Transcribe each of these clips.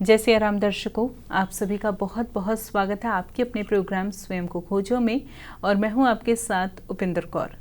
जय सिया राम दर्शकों, आप सभी का बहुत बहुत स्वागत है आपके अपने प्रोग्राम स्वयं को खोजो में। और मैं हूं आपके साथ उपिंदर कौर।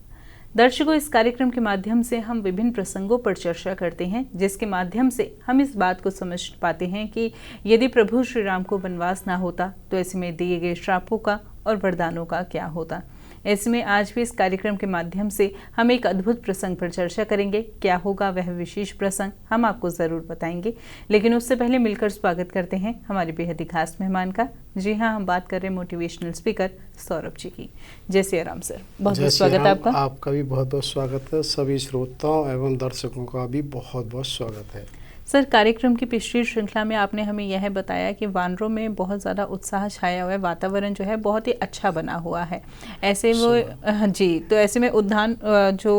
दर्शकों, इस कार्यक्रम के माध्यम से हम विभिन्न प्रसंगों पर चर्चा करते हैं, जिसके माध्यम से हम इस बात को समझ पाते हैं कि यदि प्रभु श्री राम को वनवास ना होता तो ऐसे में दिए गए श्रापों का और वरदानों का क्या होता। ऐसे में आज भी इस कार्यक्रम के माध्यम से हम एक अद्भुत प्रसंग पर चर्चा करेंगे। क्या होगा वह विशेष प्रसंग, हम आपको ज़रूर बताएंगे, लेकिन उससे पहले मिलकर स्वागत करते हैं हमारे बेहद ही खास मेहमान का। जी हाँ, हम बात कर रहे हैं मोटिवेशनल स्पीकर सौरभ जी की। जय सिया राम सर, बहुत बहुत स्वागत है आपका। आपका भी बहुत बहुत स्वागत है। सभी श्रोताओं एवं दर्शकों का भी बहुत बहुत स्वागत है। सर, कार्यक्रम की पिछली श्रृंखला में आपने हमें यह बताया कि वानरों में बहुत ज़्यादा उत्साह छाया हुआ है, वातावरण जो है बहुत ही अच्छा बना हुआ है। ऐसे वो जी, तो ऐसे में उद्यान जो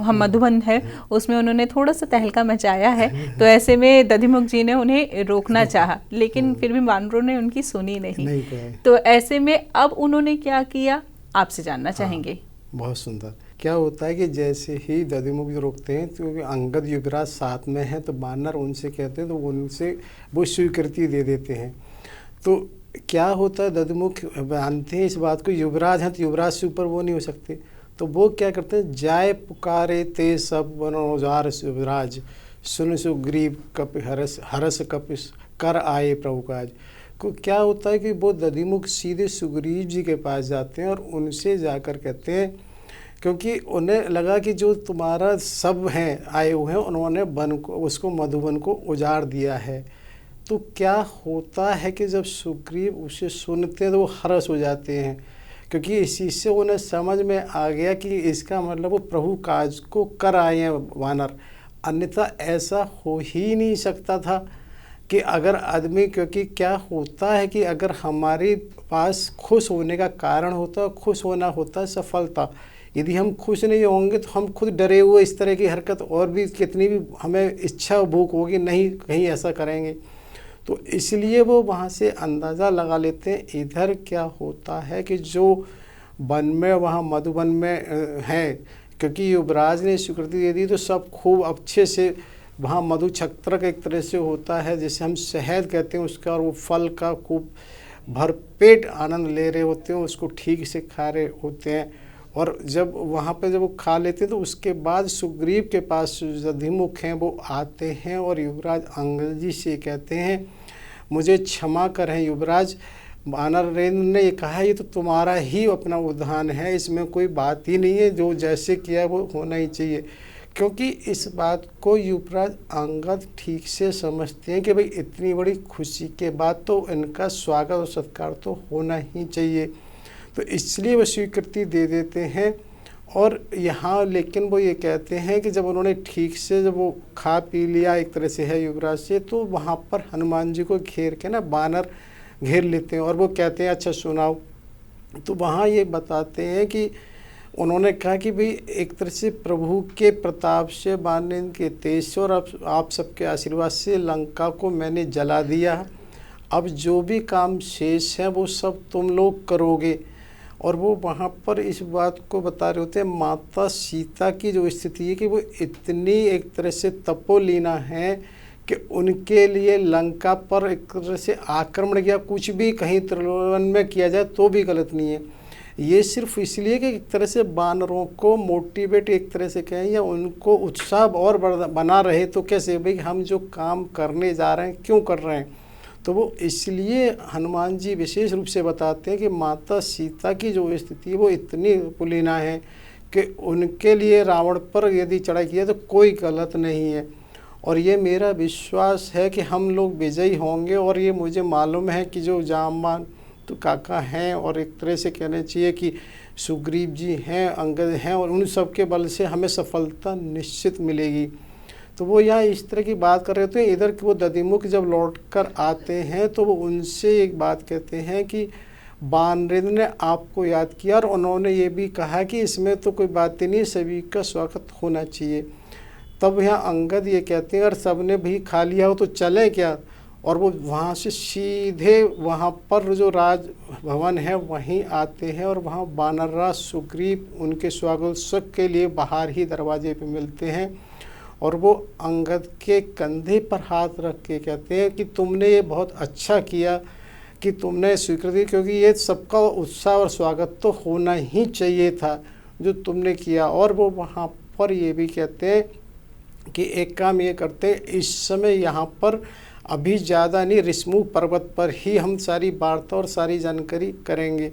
हम मधुबन है उसमें उन्होंने थोड़ा सा तहलका मचाया है। तो ऐसे में दधिमुख जी ने उन्हें रोकना चाहा, लेकिन फिर भी वानरों ने उनकी सुनी नहीं। तो ऐसे में अब उन्होंने क्या किया, आपसे जानना चाहेंगे। बहुत सुंदर। क्या होता है कि जैसे ही दधिमुख रोकते हैं तो अंगद युवराज साथ में हैं, तो बानर उनसे कहते हैं तो उनसे वो स्वीकृति दे देते हैं। तो क्या होता है, दधिमुख जानते हैं इस बात को, युवराज हैं तो युवराज से ऊपर वो नहीं हो सकते। तो वो क्या करते हैं, जाय पुकारे ते सब वनौजार युवराज, सुन सुग्रीव कपि हरस कपिस कर आए प्रभु काज। को क्या होता है कि वो दधिमुख सीधे सुग्रीव जी के पास जाते हैं और उनसे जाकर कहते हैं, क्योंकि उन्हें लगा कि जो तुम्हारा सब हैं आए हुए हैं, उन्होंने वन को, उसको मधुबन को उजाड़ दिया है। तो क्या होता है कि जब सुग्रीव उसे सुनते हैं तो वो हर्ष हो जाते हैं, क्योंकि इसी से उन्हें समझ में आ गया कि इसका मतलब वो प्रभु काज को कर आए हैं वानर। अन्यथा ऐसा हो ही नहीं सकता था कि अगर आदमी, क्योंकि क्या होता है कि अगर हमारे पास खुश होने का कारण होता है, खुश होना होता है सफलता। यदि हम खुश नहीं होंगे तो हम खुद डरे हुए इस तरह की हरकत और भी कितनी भी हमें इच्छा भूख होगी, नहीं कहीं ऐसा करेंगे। तो इसलिए वो वहाँ से अंदाज़ा लगा लेते हैं। इधर क्या होता है कि जो वन में, वहाँ मधुबन में हैं, क्योंकि युवराज ने स्वीकृति दे दी तो सब खूब अच्छे से वहाँ मधु छत्रक एक तरह से होता है, जैसे हम शहद कहते हैं उसका, और वो फल का खूब भरपेट आनंद ले रहे होते हैं, उसको ठीक से खा रहे होते हैं। और जब वहाँ पे जब वो खा लेते हैं तो उसके बाद सुग्रीव के पास दधिमुख हैं वो आते हैं और युवराज अंगद जी से कहते हैं, मुझे क्षमा करें युवराज, वानरेंद्र ने ये कहा ये तो तुम्हारा ही अपना उद्यान है, इसमें कोई बात ही नहीं है, जो जैसे किया वो होना ही चाहिए। क्योंकि इस बात को युवराज अंगद ठीक से समझते हैं कि भाई इतनी बड़ी खुशी के बाद तो इनका स्वागत और सत्कार तो होना ही चाहिए। तो इसलिए वो स्वीकृति दे देते हैं। और यहाँ लेकिन वो ये कहते हैं कि जब उन्होंने ठीक से जब वो खा पी लिया एक तरह से है युवराज से, तो वहाँ पर हनुमान जी को घेर के ना बानर घेर लेते हैं और वो कहते हैं अच्छा सुनाओ। तो वहाँ ये बताते हैं कि उन्होंने कहा कि भाई एक तरह से प्रभु के प्रताप से, बानर के तेज से और आप सबके आशीर्वाद से लंका को मैंने जला दिया। अब जो भी काम शेष है वो सब तुम लोग करोगे। और वो वहाँ पर इस बात को बता रहे होते हैं, माता सीता की जो स्थिति है कि वो इतनी एक तरह से तपोलीना है कि उनके लिए लंका पर एक तरह से आक्रमण या कुछ भी कहीं त्रिलोन में किया जाए तो भी गलत नहीं है। ये सिर्फ इसलिए कि एक तरह से बानरों को मोटिवेट एक तरह से कहें या उनको उत्साह और बना रहे, तो कैसे भाई हम जो काम करने जा रहे हैं क्यों कर रहे हैं। तो वो इसलिए हनुमान जी विशेष रूप से बताते हैं कि माता सीता की जो स्थिति है वो इतनी कुलीना है कि उनके लिए रावण पर यदि चढ़ाई किया तो कोई गलत नहीं है। और ये मेरा विश्वास है कि हम लोग विजयी होंगे। और ये मुझे मालूम है कि जो जामवान तो काका हैं और एक तरह से कहना चाहिए कि सुग्रीव जी हैं, अंगद हैं, और उन सब के बल से हमें सफलता निश्चित मिलेगी। तो वो यहाँ इस तरह की बात कर रहे होते हैं। इधर वो दधिमुख जब लौट कर आते हैं तो वो उनसे एक बात कहते हैं कि वानरेंद्र ने आपको याद किया और उन्होंने ये भी कहा कि इसमें तो कोई बात ही नहीं, सभी का स्वागत होना चाहिए। तब यहाँ अंगद ये कहते हैं अगर सब ने भी खा लिया हो तो चले क्या। और वो वहाँ से सीधे वहाँ पर जो राज भवन है वहीं आते हैं और वहाँ वानरराज सुग्रीव उनके स्वागत के लिए बाहर ही दरवाजे पे मिलते हैं। और वो अंगद के कंधे पर हाथ रख के कहते हैं कि तुमने ये बहुत अच्छा किया कि तुमने स्वीकृति, क्योंकि ये सबका उत्साह और स्वागत तो होना ही चाहिए था जो तुमने किया। और वो वहाँ पर ये भी कहते हैं कि एक काम ये करते हैं, इस समय यहाँ पर अभी ज़्यादा नहीं, ऋषमुख पर्वत पर ही हम सारी वार्ता और सारी जानकारी करेंगे।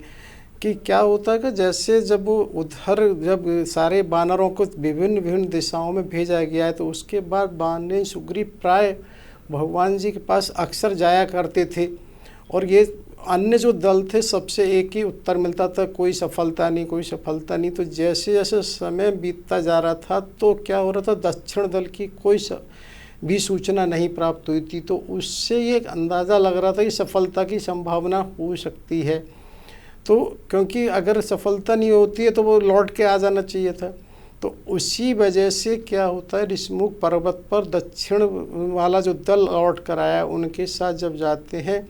कि क्या होता है कि जैसे जब उधर जब सारे बानरों को विभिन्न विभिन्न दिशाओं में भेजा गया है, तो उसके बाद बानर सुग्रीव प्राय भगवान जी के पास अक्सर जाया करते थे, और ये अन्य जो दल थे सबसे एक ही उत्तर मिलता था, कोई सफलता नहीं, कोई सफलता नहीं। तो जैसे जैसे समय बीतता जा रहा था तो क्या हो रहा था, दक्षिण दल की कोई भी सूचना नहीं प्राप्त हुई थी। तो उससे ये अंदाज़ा लग रहा था कि सफलता की संभावना हो सकती है। तो क्योंकि अगर सफलता नहीं होती है तो वो लौट के आ जाना चाहिए था। तो उसी वजह से क्या होता है, ऋषमुख पर्वत पर दक्षिण वाला जो दल लौट कर आया, उनके साथ जब जाते हैं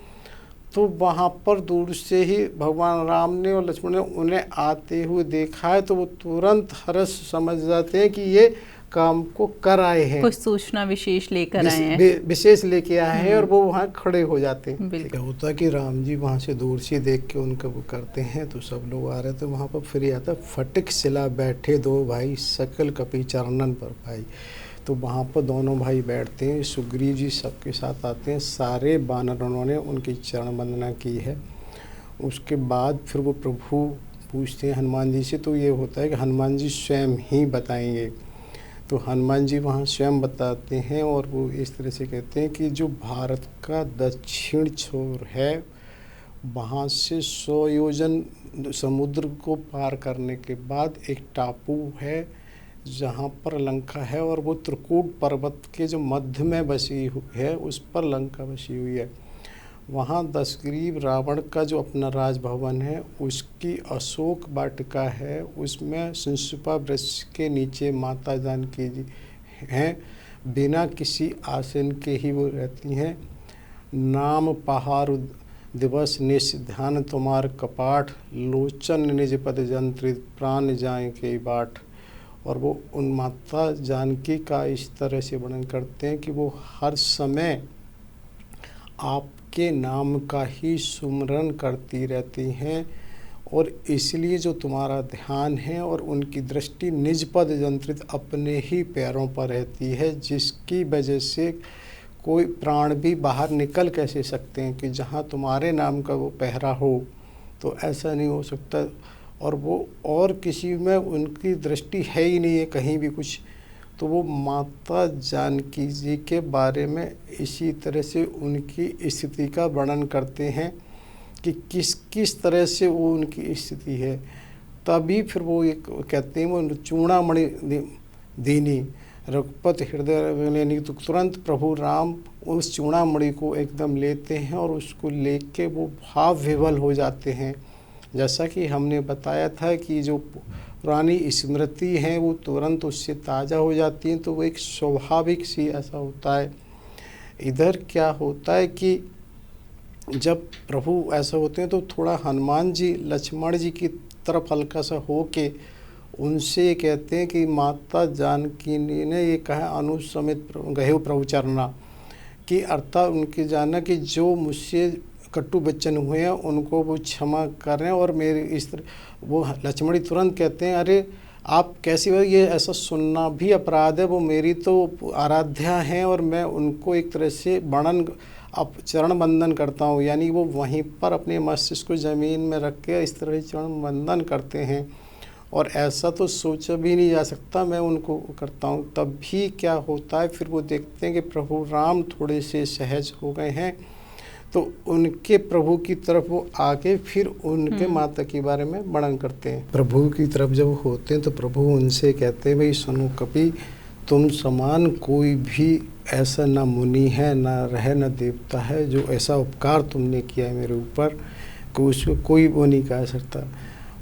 तो वहाँ पर दूर से ही भगवान राम ने और लक्ष्मण ने उन्हें आते हुए देखा है, तो वो तुरंत हर्ष समझ जाते हैं कि ये काम को कर आए हैं, कुछ सूचना विशेष लेकर आए हैं, विशेष लेके आए हैं, और वो वहाँ खड़े हो जाते हैं। बिल्कुल। क्या होता है कि राम जी वहाँ से दूर से देख के उनका वो करते हैं, तो सब लोग आ रहे थे वहाँ पर। फिर आता फटिक सिला बैठे दो भाई, सकल कपि चरणन पर भाई। तो वहाँ पर दोनों भाई बैठते हैं, सुग्रीव जी सबके साथ आते हैं, सारे वानरों ने उनकी चरण वंदना की है। उसके बाद फिर वो प्रभु पूछते हैं हनुमान जी से, तो ये होता है कि हनुमान जी स्वयं ही बताएंगे। तो हनुमान जी वहाँ स्वयं बताते हैं, और वो इस तरह से कहते हैं कि जो भारत का दक्षिण छोर है, वहाँ से 100 योजन समुद्र को पार करने के बाद एक टापू है जहाँ पर लंका है, और वो त्रिकूट पर्वत के जो मध्य में बसी हुई है, उस पर लंका बसी हुई है। वहाँ दशग्रीव रावण का जो अपना राजभवन है, उसकी अशोक वाटिका है, उसमें शिंशुपा वृक्ष के नीचे माता जानकी जी हैं, बिना किसी आसन के ही वो रहती हैं। नाम पहाड़ दिवस निश ध्यान तुम्हार कपाट, लोचन निज पद जंत्रित प्राण जाए के बाट। और वो उन माता जानकी का इस तरह से वर्णन करते हैं कि वो हर समय आपके नाम का ही सुमरन करती रहती हैं, और इसलिए जो तुम्हारा ध्यान है और उनकी दृष्टि निज पद यंत्रित अपने ही पैरों पर रहती है, जिसकी वजह से कोई प्राण भी बाहर निकल कैसे सकते हैं कि जहाँ तुम्हारे नाम का वो पहरा हो, तो ऐसा नहीं हो सकता। और वो और किसी में उनकी दृष्टि है ही नहीं है कहीं भी कुछ। तो वो माता जानकी जी के बारे में इसी तरह से उनकी स्थिति का वर्णन करते हैं कि किस किस तरह से वो उनकी स्थिति है। तभी फिर वो एक कहते हैं, वो चूड़ामणि दीनी रघुपत हृदय लेनी, तो तुरंत प्रभु राम उस चूड़ामणि को एकदम लेते हैं और उसको लेके वो भाव विवल हो जाते हैं। जैसा कि हमने बताया था कि जो पुरानी स्मृति हैं वो तुरंत उससे ताज़ा हो जाती हैं, तो वो एक स्वाभाविक सी ऐसा होता है। इधर क्या होता है कि जब प्रभु ऐसा होते हैं तो थोड़ा हनुमान जी लक्ष्मण जी की तरफ हल्का सा हो के उनसे कहते हैं कि माता जानकी ने ये कहा अनुसमित गहे प्रभु चरना, कि अर्थात उनके जाना कि जो मुझसे कटु वचन हुए हैं उनको वो क्षमा करें। और मेरे इस तरह वो लक्ष्मण तुरंत कहते हैं, अरे आप कैसी बात, ये ऐसा सुनना भी अपराध है, वो मेरी तो आराध्या हैं और मैं उनको एक तरह से वर्णन अब चरण वंदन करता हूँ। यानी वो वहीं पर अपने मस्तिष्क को ज़मीन में रख के इस तरह चरण वंदन करते हैं, और ऐसा तो सोचा भी नहीं जा सकता, मैं उनको करता हूँ। तब भी क्या होता है, फिर वो देखते हैं कि प्रभु राम थोड़े से सहज हो गए हैं, तो उनके प्रभु की तरफ वो आके फिर उनके माता के बारे में वर्णन करते हैं। प्रभु की तरफ जब होते हैं तो प्रभु उनसे कहते हैं, भाई सुनो कपि, तुम समान कोई भी ऐसा ना मुनि है, ना रह, ना देवता है जो ऐसा उपकार तुमने किया है मेरे ऊपर, कि उसको कोई वो नहीं कह सकता।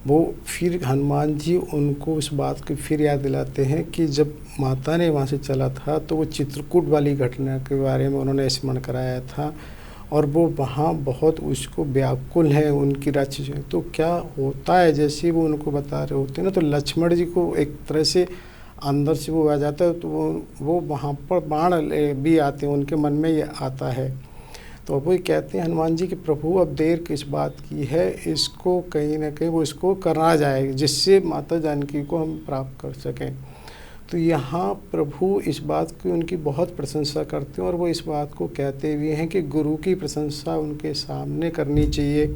वो फिर हनुमान जी उनको उस बात की फिर याद दिलाते हैं कि जब माता ने वहाँ से चला था तो वो चित्रकूट वाली घटना के बारे में उन्होंने स्मरण कराया था, और वो वहाँ बहुत उसको व्याकुल है उनकी राक्षस। तो क्या होता है, जैसे वो उनको बता रहे होते हैं ना, तो लक्ष्मण जी को एक तरह से अंदर से वो आ जाता है, तो वो वहाँ पर बाण भी आते हैं, उनके मन में ये आता है। तो वो कहते हैं हनुमान जी कि प्रभु अब देर किस बात की है, इसको कहीं ना कहीं वो इसको करना जाए जिससे माता जानकी को हम प्राप्त कर सकें। तो यहाँ प्रभु इस बात की उनकी बहुत प्रशंसा करते हैं और वो इस बात को कहते भी हैं कि गुरु की प्रशंसा उनके सामने करनी चाहिए,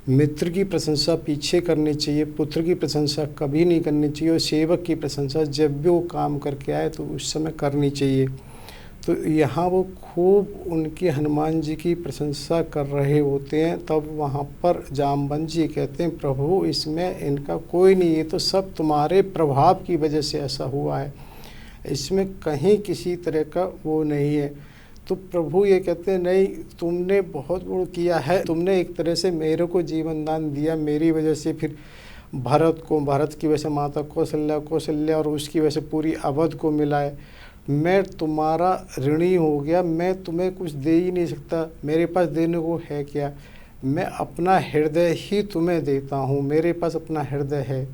मित्र की प्रशंसा पीछे करनी चाहिए, पुत्र की प्रशंसा कभी नहीं करनी चाहिए, और सेवक की प्रशंसा जब भी वो काम करके आए तो उस समय करनी चाहिए। तो यहाँ वो खूब उनकी हनुमान जी की प्रशंसा कर रहे होते हैं। तब वहाँ पर जामवंत जी कहते हैं प्रभु इसमें इनका कोई नहीं, ये तो सब तुम्हारे प्रभाव की वजह से ऐसा हुआ है, इसमें कहीं किसी तरह का वो नहीं है। तो प्रभु ये कहते हैं नहीं, तुमने बहुत वो किया है, तुमने एक तरह से मेरे को जीवन दान दिया, मेरी वजह से फिर भरत की वजह से माता कौशल्या और उसकी वजह से पूरी अवध को मिला है। मैं तुम्हारा ऋणी हो गया, मैं तुम्हें कुछ दे ही नहीं सकता, मेरे पास देने को है क्या, मैं अपना हृदय ही तुम्हें देता हूँ, मेरे पास अपना हृदय है।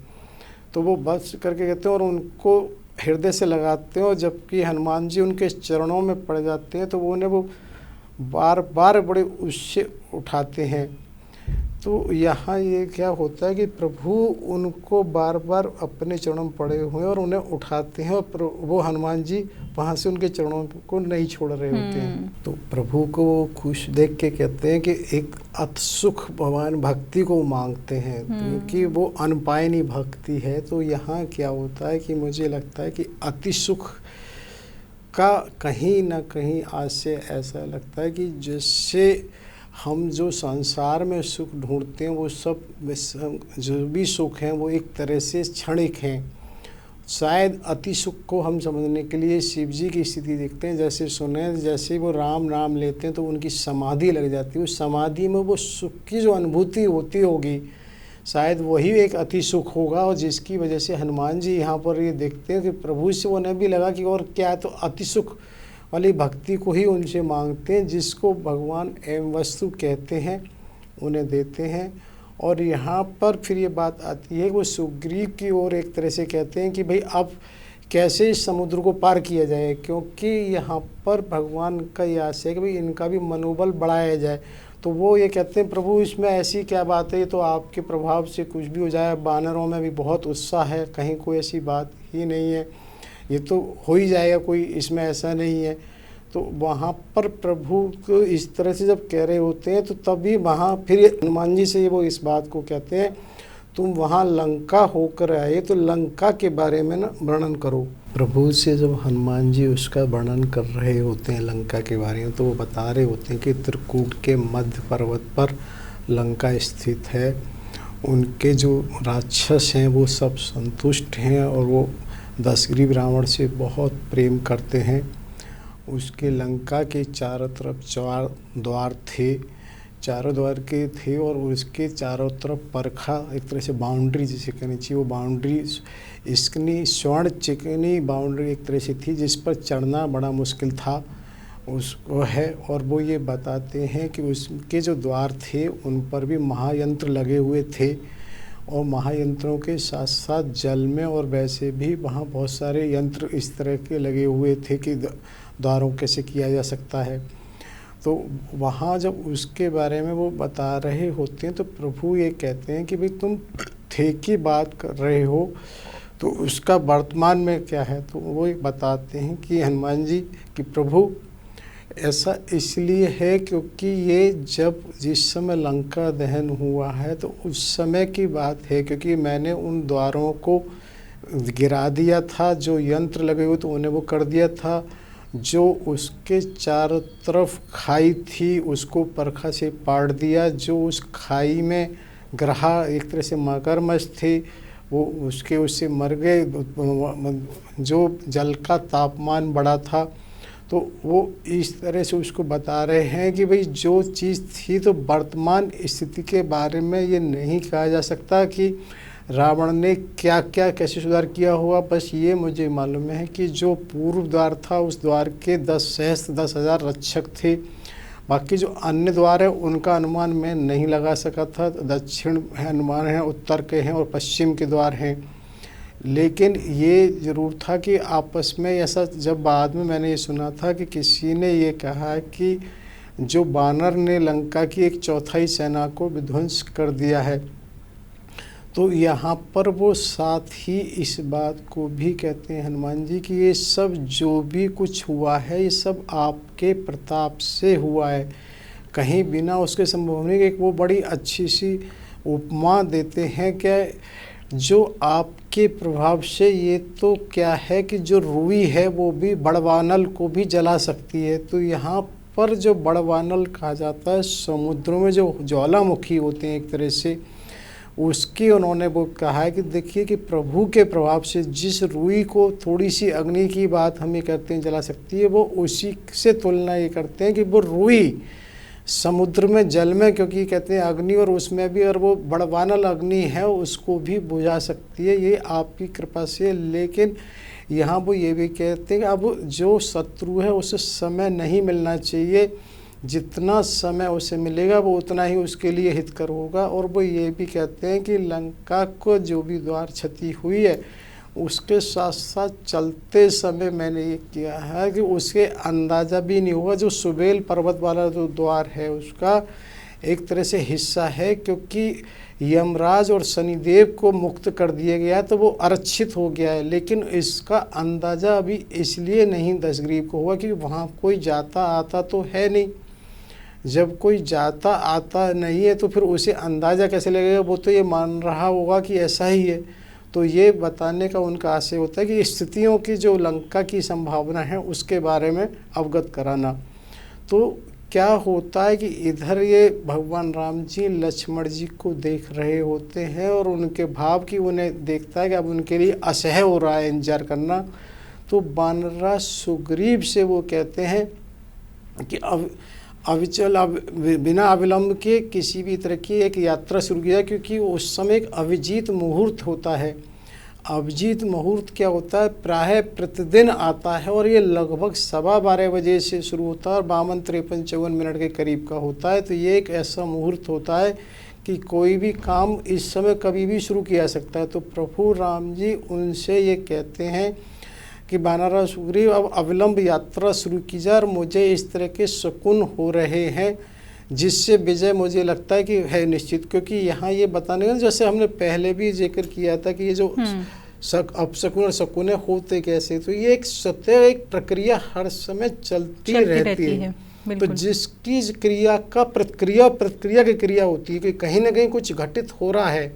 तो वो बस करके कहते हैं और उनको हृदय से लगाते हैं, और जबकि हनुमान जी उनके चरणों में पड़ जाते हैं तो वो उन्हें वो बार बार बड़े उससे उठाते हैं। तो यहाँ ये क्या होता है कि प्रभु उनको बार बार अपने चरणों में पड़े हुए हैं और उन्हें उठाते हैं, और वो हनुमान जी वहाँ से उनके चरणों को नहीं छोड़ रहे होते हैं। तो प्रभु को वो खुश देख के कहते हैं कि एक अतिसुख भगवान भक्ति को मांगते हैं, क्योंकि वो अनपायनी भक्ति है। तो यहाँ क्या होता है कि मुझे लगता है कि अतिसुख का कहीं ना कहीं आज से ऐसा लगता है कि जैसे हम जो संसार में सुख ढूंढते हैं वो सब जो भी सुख हैं वो एक तरह से क्षणिक हैं। शायद अति सुख को हम समझने के लिए शिव जी की स्थिति देखते हैं। जैसे सुने, जैसे वो राम नाम लेते हैं तो उनकी समाधि लग जाती है, उस समाधि में वो सुख की जो अनुभूति होती होगी शायद वही एक अति सुख होगा, और जिसकी वजह से हनुमान जी यहाँ पर ये देखते हैं कि प्रभु से उन्हें भी लगा कि और क्या है, तो अति सुख वाली भक्ति को ही उनसे मांगते हैं, जिसको भगवान एवं वस्तु कहते हैं, उन्हें देते हैं। और यहाँ पर फिर ये बात आती है वो सुग्रीव की ओर एक तरह से कहते हैं कि भाई अब कैसे इस समुद्र को पार किया जाए, क्योंकि यहाँ पर भगवान का ये आशय है कि भाई इनका भी मनोबल बढ़ाया जाए। तो वो ये कहते हैं प्रभु इसमें ऐसी क्या बात है, तो आपके प्रभाव से कुछ भी हो जाए, बानरों में भी बहुत उत्साह है, कहीं कोई ऐसी बात ही नहीं है, ये तो हो ही जाएगा, कोई इसमें ऐसा नहीं है। तो वहाँ पर प्रभु को इस तरह से जब कह रहे होते हैं तो तभी वहाँ फिर हनुमान जी से वो इस बात को कहते हैं तुम वहाँ लंका होकर आए तो लंका के बारे में ना वर्णन करो। प्रभु से जब हनुमान जी उसका वर्णन कर रहे होते हैं लंका के बारे में, तो वो बता रहे होते हैं कि त्रिकूट के मध्य पर्वत पर लंका स्थित है, उनके जो राक्षस हैं वो सब संतुष्ट हैं और वो दशग्रीव रावण से बहुत प्रेम करते हैं। उसके लंका के चारों तरफ 4 द्वार थे, चारों द्वार के थे, और उसके चारों तरफ परखा एक तरह से बाउंड्री जिसे कहनी चाहिए, वो बाउंड्री इसकी स्वर्ण चिकनी बाउंड्री एक तरह से थी जिस पर चढ़ना बड़ा मुश्किल था उसको है। और वो ये बताते हैं कि उसके जो द्वार थे उन पर भी महायंत्र लगे हुए थे, और महायंत्रों के साथ साथ जल में और वैसे भी वहाँ बहुत सारे यंत्र इस तरह के लगे हुए थे कि द्वारों कैसे किया जा सकता है। तो वहाँ जब उसके बारे में वो बता रहे होते हैं तो प्रभु ये कहते हैं कि भाई तुम थे की बात कर रहे हो तो उसका वर्तमान में क्या है। तो वो बताते हैं कि हनुमान जी कि प्रभु ऐसा इसलिए है क्योंकि ये जब जिस समय लंका दहन हुआ है तो उस समय की बात है, क्योंकि मैंने उन द्वारों को गिरा दिया था, जो यंत्र लगे हुए तो उन्हें वो कर दिया था, जो उसके चारों तरफ खाई थी उसको परखा से पाट दिया, जो उस खाई में ग्रह एक तरह से मगरमच्छ थे वो उससे मर गए, जो जल का तापमान बढ़ा था। तो वो इस तरह से उसको बता रहे हैं कि भाई जो चीज़ थी तो वर्तमान स्थिति के बारे में ये नहीं कहा जा सकता कि रावण ने क्या क्या कैसे सुधार किया हुआ, बस ये मुझे मालूम है कि जो पूर्व द्वार था उस द्वार के 10,000 रक्षक थे, बाकी जो अन्य द्वार है उनका अनुमान मैं नहीं लगा सका था। दक्षिण अनुमान है, उत्तर के हैं और पश्चिम के द्वार हैं, लेकिन ये ज़रूर था कि आपस में ऐसा, जब बाद में मैंने ये सुना था कि किसी ने ये कहा कि जो बानर ने लंका की 1/4 सेना को विध्वंस कर दिया है, तो यहाँ पर वो साथ ही इस बात को भी कहते हैं हनुमान जी कि ये सब जो भी कुछ हुआ है ये सब आपके प्रताप से हुआ है, कहीं बिना उसके संभव नहीं। एक वो बड़ी अच्छी सी उपमा देते हैं कि जो आपके प्रभाव से, ये तो क्या है कि जो रुई है वो भी बड़वानल को भी जला सकती है। तो यहाँ पर जो बड़वानल कहा जाता है, समुद्रों में जो ज्वालामुखी होते हैं एक तरह से, उसकी उन्होंने वो कहा है कि देखिए कि प्रभु के प्रभाव से जिस रुई को थोड़ी सी अग्नि की बात हम ये करते हैं जला सकती है, वो उसी से तुलना ये करते हैं कि वो रुई समुद्र में, जल में, क्योंकि कहते हैं अग्नि, और उसमें भी, और वो बड़वानल अग्नि है उसको भी बुझा सकती है, ये आपकी कृपा से। लेकिन यहाँ वो ये भी कहते हैं कि अब जो शत्रु है उसे समय नहीं मिलना चाहिए, जितना समय उसे मिलेगा वो उतना ही उसके लिए हितकर होगा। और वो ये भी कहते हैं कि लंका को जो भी द्वार क्षति हुई है उसके साथ साथ चलते समय मैंने ये किया है कि उसके अंदाज़ा भी नहीं हुआ। जो सुबेल पर्वत वाला जो द्वार है उसका एक तरह से हिस्सा है, क्योंकि यमराज और शनिदेव को मुक्त कर दिया गया तो वो आरक्षित हो गया है, लेकिन इसका अंदाज़ा अभी इसलिए नहीं दशग्रीव को हुआ कि वहाँ कोई जाता आता तो है नहीं। जब कोई जाता आता नहीं है तो फिर उसे अंदाज़ा कैसे लगेगा, वो तो ये मान रहा होगा कि ऐसा ही है। तो ये बताने का उनका आशय होता है कि स्थितियों की जो लंका की संभावना है उसके बारे में अवगत कराना। तो क्या होता है कि इधर ये भगवान राम जी लक्ष्मण जी को देख रहे होते हैं और उनके भाव की उन्हें देखता है कि अब उनके लिए असह्य हो रहा है इंतजार करना। तो बानरराज सुग्रीव से वो कहते हैं कि अब बिना अविलंब के किसी भी तरह की एक यात्रा शुरू की जाए, क्योंकि उस समय एक अभिजीत मुहूर्त होता है। अभिजीत मुहूर्त क्या होता है, प्रायः प्रतिदिन आता है और ये लगभग 12:15 बजे से शुरू होता है और 52-53-54 के करीब का होता है। तो ये एक ऐसा मुहूर्त होता है कि कोई भी काम इस समय कभी भी शुरू किया जा सकता है। तो प्रभु राम जी उनसे ये कहते हैं कि बानरराज सुग्रीव अब अविलंब यात्रा शुरू की जाए, और मुझे इस तरह के शकुन हो रहे हैं जिससे विजय मुझे लगता है कि है निश्चित। क्योंकि यहाँ ये बताने का, जैसे हमने पहले भी जिक्र किया था कि ये जो अपशकुन और शकुन होते कैसे, तो ये एक सत्य एक प्रक्रिया हर समय चलती रहती है। तो जिसकी क्रिया का प्रतिक्रिया की क्रिया होती है कि कहीं ना कहीं कुछ घटित हो रहा है,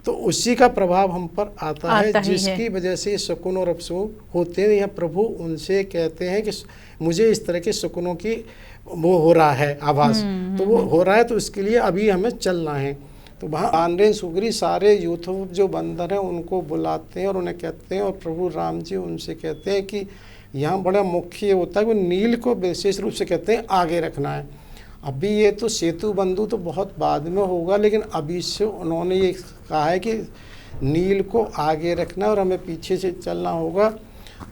तो उसी का प्रभाव हम पर आता है, जिसकी वजह से शकुन और अपशकुन होते हैं। यहाँ प्रभु उनसे कहते हैं कि मुझे इस तरह के शकुनों की वो हो रहा है आभास, तो वो हो रहा है, तो इसके लिए अभी हमें चलना है। तो वहाँ आनरेन सुग्रीव सारे यूथ जो बंदर हैं उनको बुलाते हैं और उन्हें कहते हैं, और प्रभु राम जी उनसे कहते हैं कि यहाँ बड़ा मुख्य होता है कि नील को विशेष रूप से कहते हैं आगे रखना है। अभी ये तो सेतु बंधु तो बहुत बाद में होगा, लेकिन अभी से उन्होंने ये कहा है कि नील को आगे रखना और हमें पीछे से चलना होगा।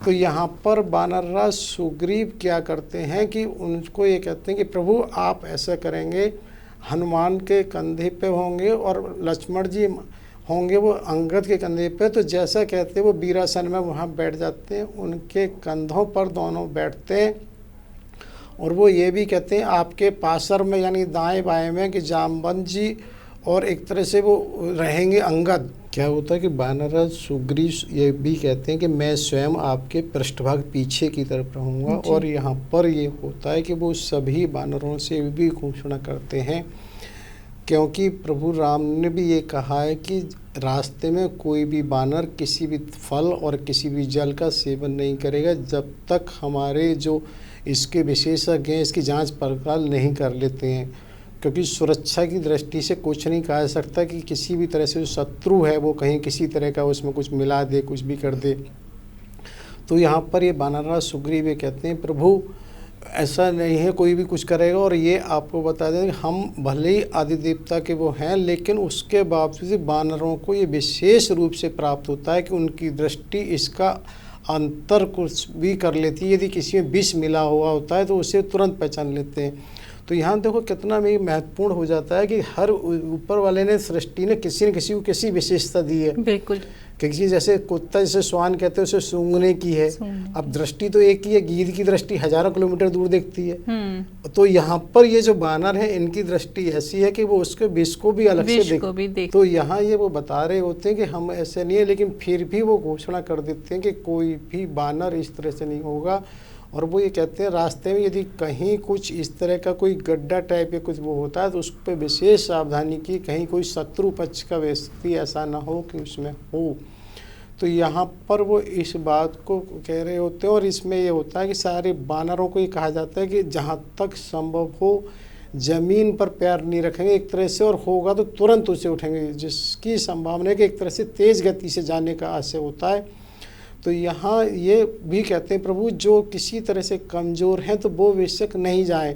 तो यहाँ पर बानरराज सुग्रीव क्या करते हैं कि उनको ये कहते हैं कि प्रभु आप ऐसा करेंगे, हनुमान के कंधे पे होंगे और लक्ष्मण जी होंगे वो अंगद के कंधे पे। तो जैसा कहते हैं वो वीरासन में वहाँ बैठ जाते हैं, उनके कंधों पर दोनों बैठते हैं। और वो ये भी कहते हैं आपके पासर में यानी दाएं बाएं में कि जामवंत जी और एक तरह से वो रहेंगे अंगद। क्या होता है कि बानरराज सुग्रीव ये भी कहते हैं कि मैं स्वयं आपके पृष्ठभाग पीछे की तरफ रहूँगा। और यहाँ पर ये होता है कि वो सभी बानरों से भी घोषणा करते हैं, क्योंकि प्रभु राम ने भी ये कहा है कि रास्ते में कोई भी बानर किसी भी फल और किसी भी जल का सेवन नहीं करेगा जब तक हमारे जो इसके विशेषज्ञ हैं इसकी जांच पड़ताल नहीं कर लेते हैं। क्योंकि सुरक्षा की दृष्टि से कुछ नहीं कहा जा सकता कि किसी भी तरह से जो शत्रु है वो कहीं किसी तरह का उसमें कुछ मिला दे, कुछ भी कर दे। तो यहाँ पर ये बानरराज सुग्रीव ये कहते हैं प्रभु ऐसा नहीं है कोई भी कुछ करेगा। और ये आपको बता दें कि हम भले ही आदि देवता के वो हैं, लेकिन उसके बावजूद बानरों को ये विशेष रूप से प्राप्त होता है कि उनकी दृष्टि इसका अंतर कुछ भी कर लेती है। यदि किसी में विष मिला हुआ होता है तो उसे तुरंत पहचान लेते हैं। तो यहाँ देखो कितना भी महत्वपूर्ण हो जाता है कि हर ऊपर वाले ने, सृष्टि ने किसी न किसी को किसी विशेषता दी है। बिल्कुल। क्योंकि जैसे कुत्ता जैसे श्वान कहते हैं उसे सूंघने की है, अब दृष्टि तो एक ही है, गिद्ध की दृष्टि हजारों किलोमीटर दूर देखती है। तो यहाँ पर ये जो बानर है इनकी दृष्टि ऐसी है कि वो उसके विष को भी अलग से देख। तो यहाँ ये वो बता रहे होते हैं कि हम ऐसे नहीं है, लेकिन फिर भी वो घोषणा कर देते हैं कि कोई भी बानर इस तरह से नहीं होगा। और वो ये कहते हैं रास्ते में यदि कहीं कुछ इस तरह का कोई गड्ढा टाइप या कुछ वो होता है तो उस पर विशेष सावधानी की, कहीं कोई शत्रु पक्ष का व्यक्ति ऐसा ना हो कि उसमें हो। तो यहाँ पर वो इस बात को कह रहे होते हैं। और इसमें ये होता है कि सारे बानरों को ये कहा जाता है कि जहाँ तक संभव हो ज़मीन पर पैर नहीं रखेंगे एक तरह से, और होगा तो तुरंत उसे उठेंगे, जिसकी संभावना है कि एक तरह से तेज़ गति से जाने का आशय होता है। तो यहाँ ये भी कहते हैं प्रभु जो किसी तरह से कमज़ोर हैं तो वो बेशक नहीं जाएं।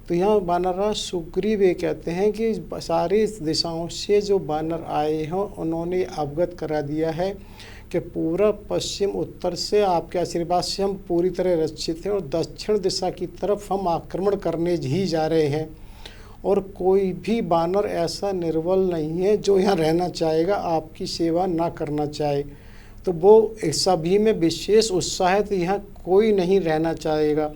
तो यहाँ वानरराज सुग्रीव ये कहते हैं कि सारी दिशाओं से जो वानर आए हैं उन्होंने अवगत करा दिया है कि पूर्व पश्चिम उत्तर से आपके आशीर्वाद से हम पूरी तरह रक्षित हैं और दक्षिण दिशा की तरफ हम आक्रमण करने ही जा रहे हैं। और कोई भी वानर ऐसा निर्बल नहीं है जो यहाँ रहना चाहेगा, आपकी सेवा ना करना चाहे। तो वो सभी में विशेष उत्साह है, तो यहाँ कोई नहीं रहना चाहेगा।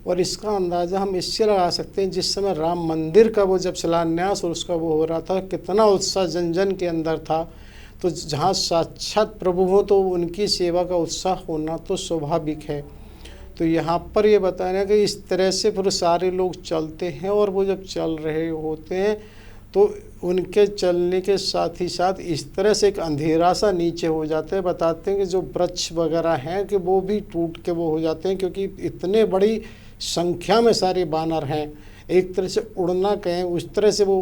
और इसका अंदाज़ा हम इससे लगा सकते हैं जिस समय राम मंदिर का वो जब शिलान्यास और उसका वो हो रहा था, कितना उत्साह जन जन के अंदर था। तो जहाँ साक्षात प्रभु हो तो उनकी सेवा का उत्साह होना तो स्वाभाविक है। तो यहाँ पर ये बताना कि इस तरह से फिर सारे लोग चलते हैं, और वो जब चल रहे होते हैं तो उनके चलने के साथ ही साथ इस तरह से एक अंधेरा सा नीचे हो जाता है। बताते हैं कि जो वृक्ष वगैरह हैं कि वो भी टूट के वो हो जाते हैं, क्योंकि इतने बड़ी संख्या में सारे बानर हैं। एक तरह से उड़ना कहें उस तरह से वो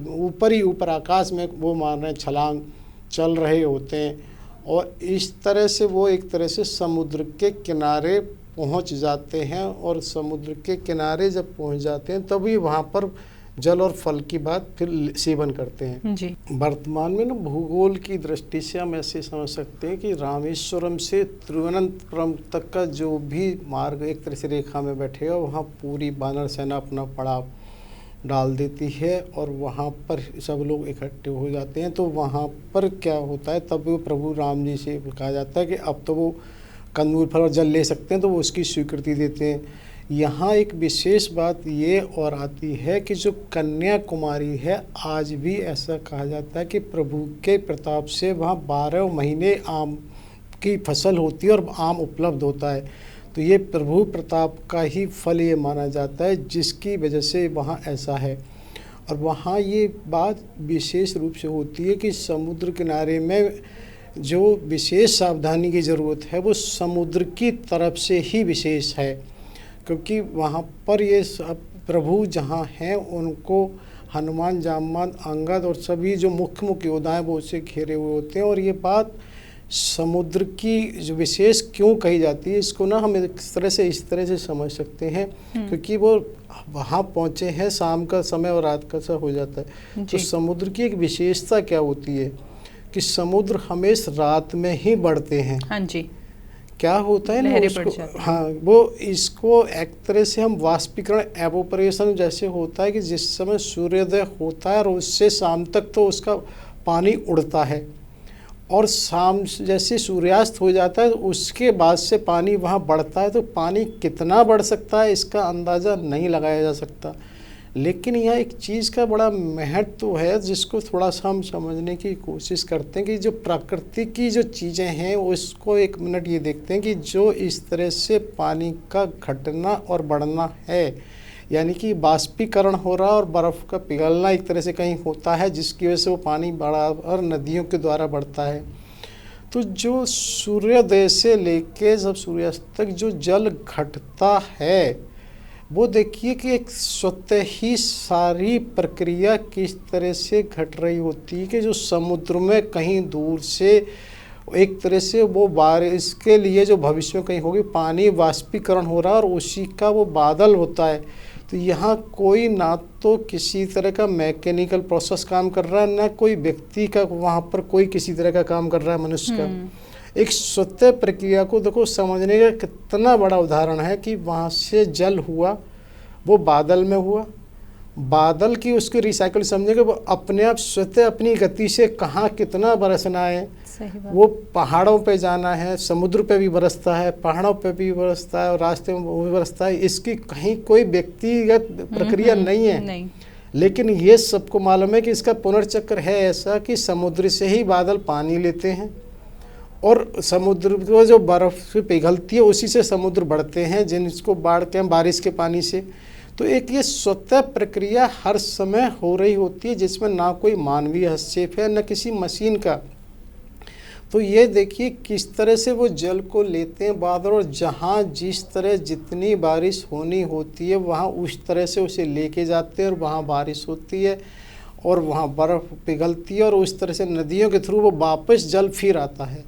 ऊपर ही ऊपर आकाश में वो मार रहे हैं, छलांग चल रहे होते हैं। और इस तरह से वो एक तरह से समुद्र के किनारे पहुंच जाते हैं, और समुद्र के किनारे जब पहुंच जाते हैं तभी वहाँ पर जल और फल की बात फिर सेवन करते हैं जी। वर्तमान में ना भूगोल की दृष्टि से हम ऐसे समझ सकते हैं कि रामेश्वरम से तिरुवनंतपुरम तक का जो भी मार्ग एक तरह से रेखा में बैठेगा, वहाँ पूरी वानर सेना अपना पड़ाव डाल देती है और वहाँ पर सब लोग इकट्ठे हो जाते हैं। तो वहाँ पर क्या होता है, तब वो प्रभु राम जी से कहा जाता है कि अब तो वो कंदमूल फल और जल ले सकते हैं, तो वो उसकी स्वीकृति देते हैं। यहाँ एक विशेष बात ये और आती है कि जो कन्याकुमारी है, आज भी ऐसा कहा जाता है कि प्रभु के प्रताप से वहाँ 12 महीने आम की फसल होती है और आम उपलब्ध होता है। तो ये प्रभु प्रताप का ही फल ये माना जाता है, जिसकी वजह से वहाँ ऐसा है। और वहाँ ये बात विशेष रूप से होती है कि समुद्र किनारे में जो विशेष सावधानी की ज़रूरत है वो समुद्र की तरफ से ही विशेष है, क्योंकि वहाँ पर ये सब प्रभु जहाँ हैं उनको हनुमान, जामवंत, अंगद और सभी जो मुख्य मुख्य योद्धा हैं वो उससे घिरे हुए होते हैं। और ये बात समुद्र की जो विशेष क्यों कही जाती है, इसको ना हम इस तरह से समझ सकते हैं, क्योंकि वो वहाँ पहुँचे हैं, शाम का समय और रात का समय हो जाता है। तो समुद्र की एक विशेषता क्या होती है कि समुद्र हमेशा रात में ही बढ़ते हैं। हाँ जी। क्या होता है ना उसको, हाँ, वो इसको एक तरह से हम वाष्पीकरण, एवोपरेशन जैसे होता है कि जिस समय सूर्योदय होता है और उससे शाम तक तो उसका पानी उड़ता है, और शाम जैसे सूर्यास्त हो जाता है उसके बाद से पानी वहाँ बढ़ता है। तो पानी कितना बढ़ सकता है इसका अंदाज़ा नहीं लगाया जा सकता। लेकिन यहाँ एक चीज़ का बड़ा महत्व है जिसको थोड़ा सा हम समझने की कोशिश करते हैं कि जो प्रकृति की जो चीज़ें हैं उसको एक मिनट ये देखते हैं कि जो इस तरह से पानी का घटना और बढ़ना है, यानी कि बाष्पीकरण हो रहा और बर्फ़ का पिघलना एक तरह से कहीं होता है, जिसकी वजह से वो पानी बराबर नदियों के द्वारा बढ़ता है। तो जो सूर्योदय से लेके जब सूर्यास्त तक जो जल घटता है वो देखिए कि एक स्वतः ही सारी प्रक्रिया किस तरह से घट रही होती है कि जो समुद्र में कहीं दूर से एक तरह से वो बारिश के लिए जो भविष्य में कहीं होगी पानी वाष्पीकरण हो रहा है और उसी का वो बादल होता है। तो यहाँ कोई ना तो किसी तरह का मैकेनिकल प्रोसेस काम कर रहा है, ना कोई व्यक्ति का वहाँ पर कोई किसी तरह का काम कर रहा है मनुष्य का। एक स्वतः प्रक्रिया को देखो समझने का कितना बड़ा उदाहरण है कि वहाँ से जल हुआ, वो बादल में हुआ, बादल की उसकी रिसाइकल समझेंगे, वो अपने आप स्वतः अपनी गति से कहाँ कितना बरसना है। सही बात। वो पहाड़ों पे जाना है, समुद्र पे भी बरसता है, पहाड़ों पे भी बरसता है और रास्ते में वो भी बरसता है। इसकी कहीं कोई व्यक्तिगत प्रक्रिया नहीं है। नहीं। लेकिन ये सबको मालूम है कि इसका पुनर्चक्र है ऐसा कि समुद्र से ही बादल पानी लेते हैं और समुद्र को जो बर्फ़ पिघलती है उसी से समुद्र बढ़ते हैं, जिनको बाढ़ते हैं बारिश के पानी से। तो एक ये स्वतः प्रक्रिया हर समय हो रही होती है, जिसमें ना कोई मानवीय हस्तक्षेप है न किसी मशीन का। तो ये देखिए किस तरह से वो जल को लेते हैं बादल, और जहाँ जिस तरह जितनी बारिश होनी होती है वहाँ उस तरह से उसे लेके जाते हैं और वहाँ बारिश होती है और वहाँ बर्फ़ पिघलती है और उस तरह से नदियों के थ्रू वो वापस जल फिर आता है।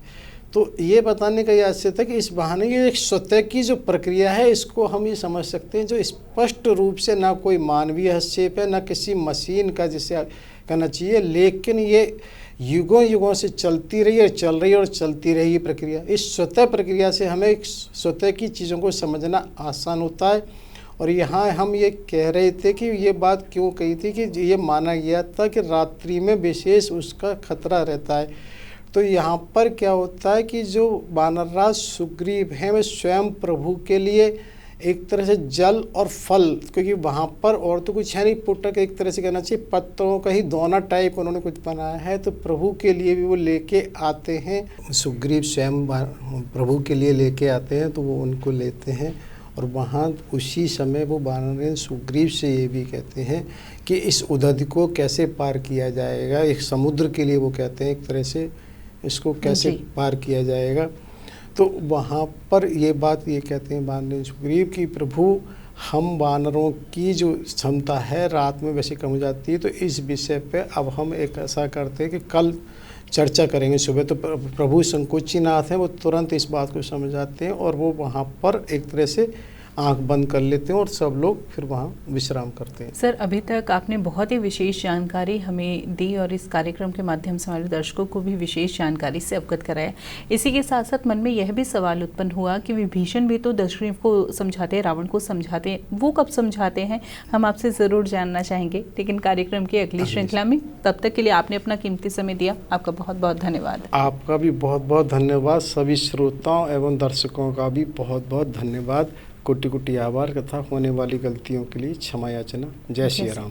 तो ये बताने का ये आशय था कि इस बहाने की एक स्वतः की जो प्रक्रिया है इसको हम ये समझ सकते हैं, जो स्पष्ट रूप से ना कोई मानवीय हस्तक्षेप है ना किसी मशीन का जिसे कहना चाहिए, लेकिन ये युगों युगों से चलती रही है, चल रही है और चलती रहेगी प्रक्रिया। इस स्वतः प्रक्रिया से हमें एक स्वतः की चीज़ों को समझना आसान होता है। और यहाँ हम ये कह रहे थे कि ये बात क्यों कही थी कि ये माना गया था कि रात्रि में विशेष उसका खतरा रहता है। तो यहाँ पर क्या होता है कि जो वानरराज सुग्रीव हैं वे स्वयं प्रभु के लिए एक तरह से जल और फल, क्योंकि वहाँ पर और तो कुछ है नहीं, पुटक एक तरह से कहना चाहिए पत्तों का ही दोना टाइप उन्होंने कुछ बनाया है, तो प्रभु के लिए भी वो लेके आते हैं। सुग्रीव स्वयं प्रभु के लिए लेके आते हैं, तो वो उनको लेते हैं और वहाँ उसी समय वो वानर सुग्रीव से ये भी कहते हैं कि इस उदधि को कैसे पार किया जाएगा। एक समुद्र के लिए वो कहते हैं एक तरह से इसको कैसे पार किया जाएगा। तो वहाँ पर ये बात ये कहते हैं वानर सुग्रीव की प्रभु हम वानरों की जो क्षमता है रात में वैसे कम हो जाती है, तो इस विषय पे अब हम एक ऐसा करते हैं कि कल चर्चा करेंगे सुबह। तो प्रभु संकोचीनाथ हैं, वो तुरंत इस बात को समझ जाते हैं और वो वहाँ पर एक तरह से आंख बंद कर लेते हैं और सब लोग फिर वहाँ विश्राम करते हैं। सर, अभी तक आपने बहुत ही विशेष जानकारी हमें दी और इस कार्यक्रम के माध्यम से हमारे दर्शकों को भी विशेष जानकारी से अवगत कराया। इसी के साथ साथ मन में यह भी सवाल उत्पन्न हुआ कि विभीषण भी तो दशरथ को समझाते हैं, रावण को समझाते हैं, वो कब समझाते हैं, हम आपसे ज़रूर जानना चाहेंगे, लेकिन कार्यक्रम की अगली श्रृंखला में। तब तक के लिए आपने अपना कीमती समय दिया, आपका बहुत बहुत धन्यवाद। आपका भी बहुत बहुत धन्यवाद। सभी श्रोताओं एवं दर्शकों का भी बहुत बहुत धन्यवाद। कोटि कोटि आभार तथा होने वाली गलतियों के लिए क्षमा याचना। जय श्री राम।